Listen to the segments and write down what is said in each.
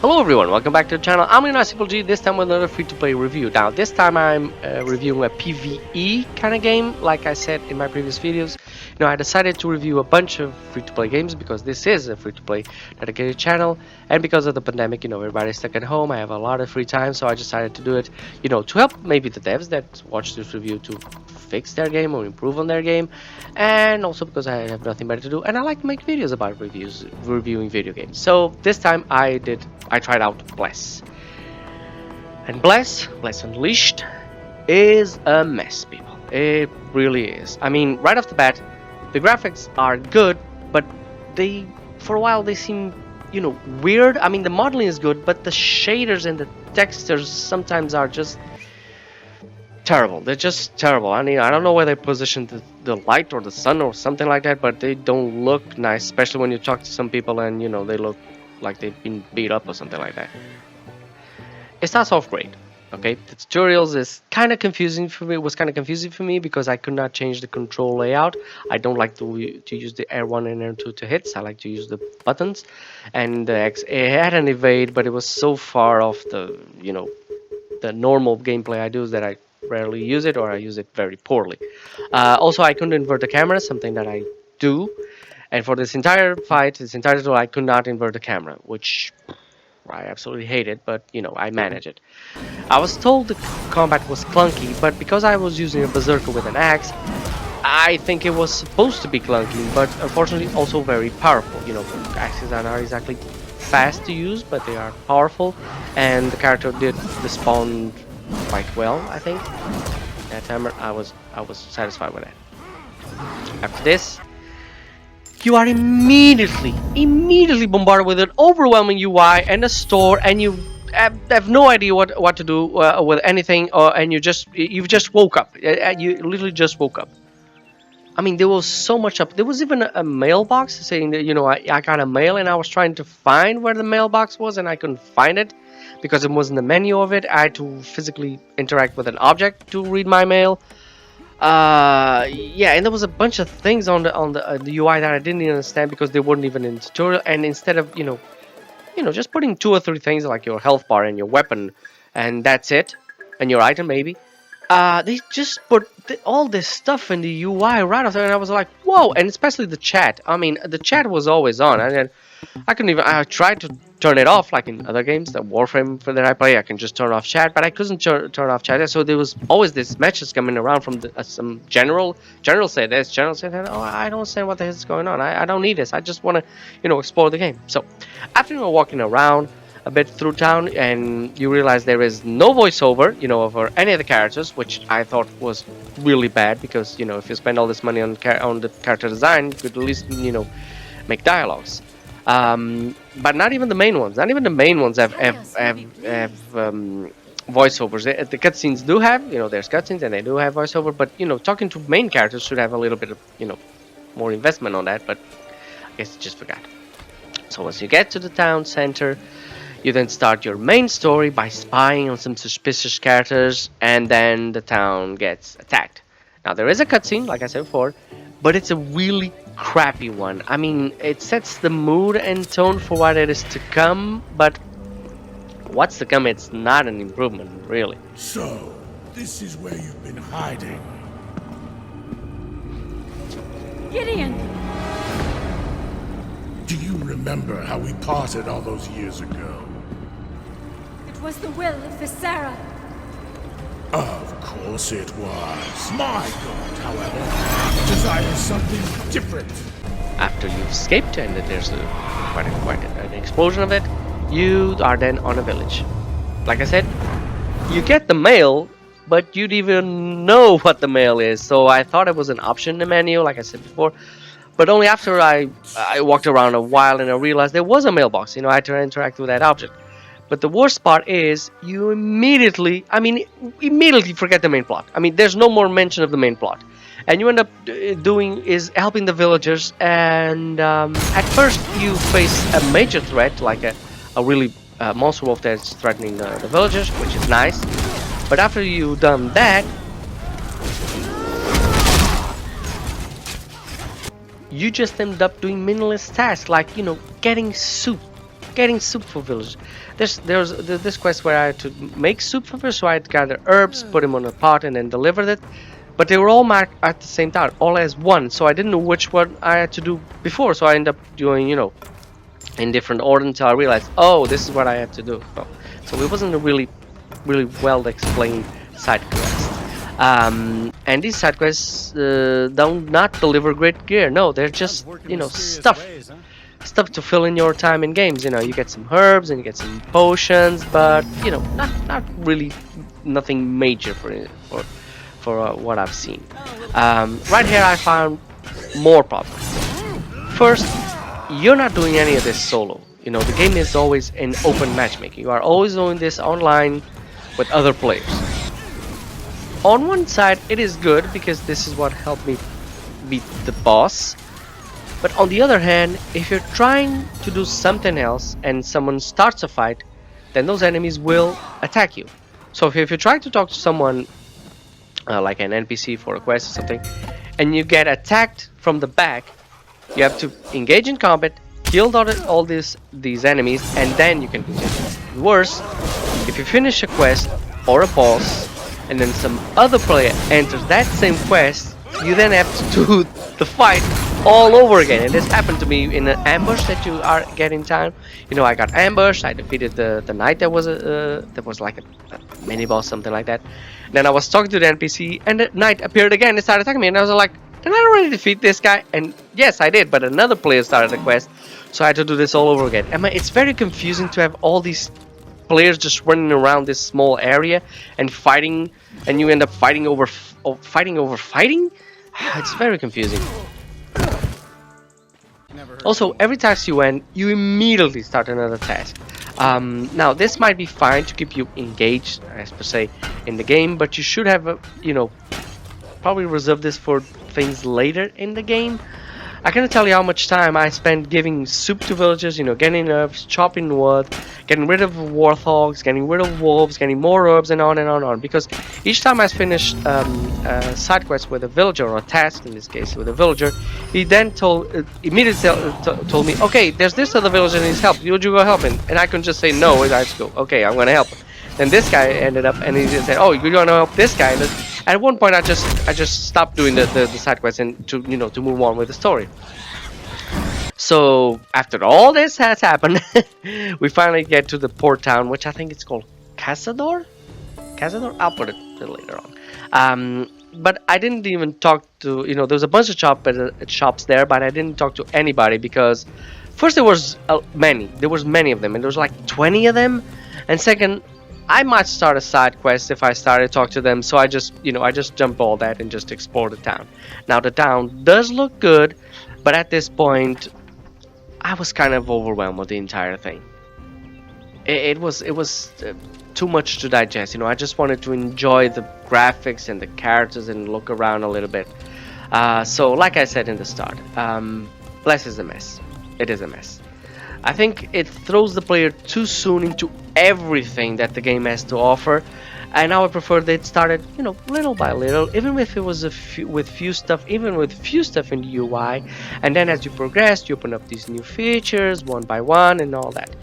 Hello everyone, welcome back to the channel. I'm G, this time with another free-to-play review. Now this time I'm reviewing a PvE kind of game. Like I said in my previous videos, I decided to review a bunch of free-to-play games because this is a free-to-play dedicated channel, and because of the pandemic, everybody's stuck at home. I have a lot of free time, so I decided to do it, to help maybe the devs that watch this review to fix their game or improve on their game, and also because I have nothing better to do and I like to make videos about reviewing video games. So this time I tried out Bless. And Bless Unleashed is a mess, people. It really is. I mean, right off the bat, the graphics are good, but for a while they seem, weird. I mean, the modeling is good, but the shaders and the textures sometimes are just terrible. They're just terrible. I mean, I don't know where they positioned the light or the sun or something like that, but they don't look nice, especially when you talk to some people and, they look like they've been beat up or something like that. It starts off great, okay? The tutorials is kind of confusing for me. It was kind of confusing for me because I could not change the control layout. I don't like to use the R1 and R2 to hits. I like to use the buttons. And the X, it had an evade, but it was so far off the normal gameplay I do that I rarely use it, or I use it very poorly. Also, I couldn't invert the camera, something that I do. And for this entire fight, this entire tutorial, I could not invert the camera, which I absolutely hated, but I managed it. I was told the combat was clunky, but because I was using a berserker with an axe, I think it was supposed to be clunky, but unfortunately also very powerful. Axes are not exactly fast to use, but they are powerful, and the character did respond quite well, I think. That time I was satisfied with that. After this, you are immediately bombarded with an overwhelming UI and a store, and you have no idea what to do with anything, and you've just woke up. You literally just woke up. I mean, there was so much up. There was even a mailbox saying that I got a mail, and I was trying to find where the mailbox was, and I couldn't find it because it wasn't the menu of it. I had to physically interact with an object to read my mail. Yeah, and there was a bunch of things on the UI that I didn't understand because they weren't even in the tutorial. And instead of just putting 2 or 3 things like your health bar and your weapon, and that's it, and your item maybe, they just put all this stuff in the UI right after, and I was like, whoa! And especially the chat. I mean, the chat was always on, and I couldn't even. I tried to turn it off, like in other games, the Warframe that I play. I can just turn off chat, but I couldn't turn off chat. So there was always this messages coming around from some general said this, general said that. Oh, I don't understand what the hell is going on. I don't need this. I just want to, explore the game. So after walking around a bit through town, and you realize there is no voiceover, over any of the characters, which I thought was really bad because, if you spend all this money on the character design, you could at least, make dialogues. But not even the main ones. Not even the main ones have voiceovers. The cutscenes do have, there's cutscenes and they do have voiceover. But talking to main characters should have a little bit of, more investment on that. But I guess I just forgot. So once you get to the town center, you then start your main story by spying on some suspicious characters, and then the town gets attacked. Now there is a cutscene, like I said before, but it's a really crappy one. I mean, it sets the mood and tone for what it is to come, but what's to come, it's not an improvement, really. So, this is where you've been hiding. Gideon! Do you remember how we parted all those years ago? It was the will of Viscera. Of course it was. My god, however, desires something different. After you've escaped and there's quite an explosion of it, you are then on a village. Like I said, you get the mail, but you don't even know what the mail is. So I thought it was an option in the menu, like I said before. But only after I walked around a while and I realized there was a mailbox. I had to interact with that object. But the worst part is you immediately forget the main plot. I mean, there's no more mention of the main plot. And you end up doing is helping the villagers. And at first you face a major threat, like a really monster wolf that's threatening the villagers, which is nice. But after you've done that, you just end up doing meaningless tasks like, getting soup. getting soup for villagers. There's this quest where I had to make soup for villagers, so I had to gather herbs, put them on a pot, and then deliver it. But they were all marked at the same time, all as one, so I didn't know which one I had to do before, so I ended up doing, you know, in different order until I realized, oh, this is what I had to do. So it wasn't a really well explained side quest. And these side quests don't not deliver great gear. No, they're just, you know, stuff to fill in your time in games. You know, you get some herbs and you get some potions, but you know, not really nothing major for what I've seen. Right here I found more problems. First, you're not doing any of this solo. You know, the game is always in open matchmaking. You are always doing this online with other players. On one side, it is good because this is what helped me beat the boss. But on the other hand, if you're trying to do something else and someone starts a fight, then those enemies will attack you. So if you're trying to talk to someone like an NPC for a quest or something, and you get attacked from the back, you have to engage in combat, kill all these enemies, and then you can continue. Worse, if you finish a quest or a boss, and then some other player enters that same quest, you then have to do the fight all over again. And this happened to me in an ambush that you are getting time. You know, I got ambushed. I defeated the knight that was like a mini boss, something like that. Then I was talking to the NPC, and the knight appeared again and started attacking me. And I was like, did I already defeat this guy? And yes, I did. But another player started the quest, so I had to do this all over again. And it's very confusing to have all these players just running around this small area and fighting, and you end up fighting over fighting. It's very confusing. Also, every task you end, you immediately start another task. Now this might be fine to keep you engaged, as per se, in the game, but you should have you know, probably reserve this for things later in the game. I cannot tell you how much time I spent giving soup to villagers, you know, getting herbs, chopping wood, getting rid of warthogs, getting rid of wolves, getting more herbs, and on and on and on. Because each time I finished a side quest with a villager, or a task in this case with a villager, he then immediately told me, okay, there's this other villager that needs help. Would you go help him? And I couldn't just say no. I just go, okay, I'm gonna help him. Then this guy ended up, and he just said, oh, you're gonna help this guy. And at one point, I just stopped doing the side quests and to move on with the story. So after all this has happened, we finally get to the port town, which I think it's called Cazador. I'll put it later on. But I didn't even talk to, you know, there was a bunch of shops there, but I didn't talk to anybody because first there was many of them, and there was like 20 of them, and second, I might start a side quest if I started to talk to them, so I just jump all that and just explore the town. Now the town does look good, but at this point, I was kind of overwhelmed with the entire thing. It was too much to digest. You know, I just wanted to enjoy the graphics and the characters and look around a little bit. So, like I said in the start, Bless is a mess. It is a mess. I think it throws the player too soon into everything that the game has to offer, and I would prefer that it started, you know, little by little, even if it was with few stuff in the UI, and then as you progress, you open up these new features one by one and all that.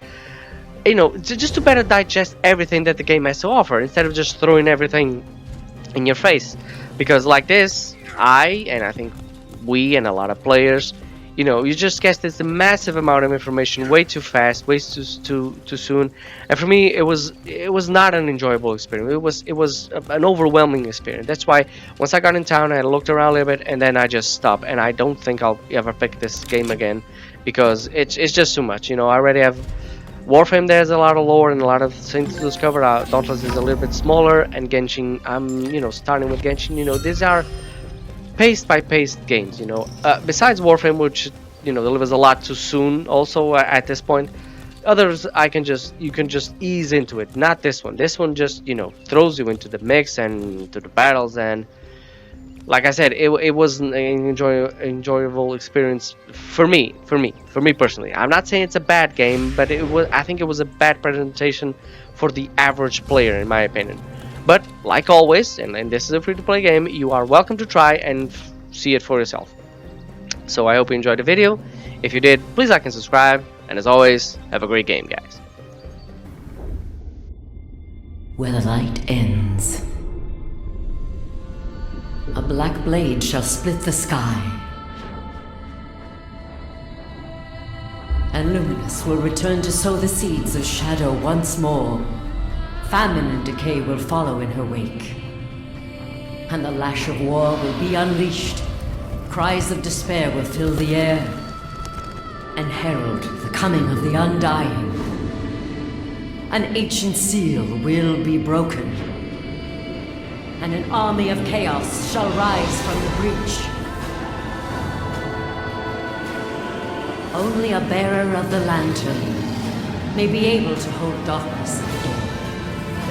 You know, just to better digest everything that the game has to offer, instead of just throwing everything in your face. Because like this, I think we and a lot of players, you know, you just get this massive amount of information way too fast, way too soon, and for me, it was not an enjoyable experience. It was an overwhelming experience. That's why once I got in town, I looked around a little bit, and then I just stopped. And I don't think I'll ever pick this game again because it's just too much. You know, I already have Warframe. There's a lot of lore and a lot of things to discover. Dauntless is a little bit smaller, and Genshin, I'm starting with Genshin. You know, these are paced by paced games, you know. Besides Warframe, which delivers a lot too soon. Also at this point, others you can just ease into it. Not this one. This one just throws you into the mix and to the battles, and like I said, it was an enjoyable experience for me personally. I'm not saying it's a bad game, but I think it was a bad presentation for the average player, in my opinion. But like always, and this is a free-to-play game, you are welcome to try and see it for yourself. So I hope you enjoyed the video. If you did, please like and subscribe, And as always, have a great game, guys. Where the light ends, a black blade shall split the sky, and Luminous will return to sow the seeds of shadow once more. Famine and decay will follow in her wake, and the lash of war will be unleashed. Cries of despair will fill the air, and herald the coming of the Undying. An ancient seal will be broken, and an army of chaos shall rise from the breach. Only a bearer of the lantern may be able to hold darkness at the door.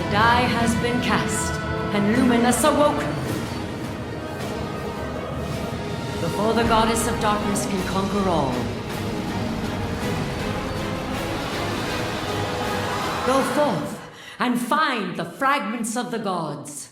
The die has been cast, and Luminous awoken. Before the goddess of darkness can conquer all, go forth and find the fragments of the gods.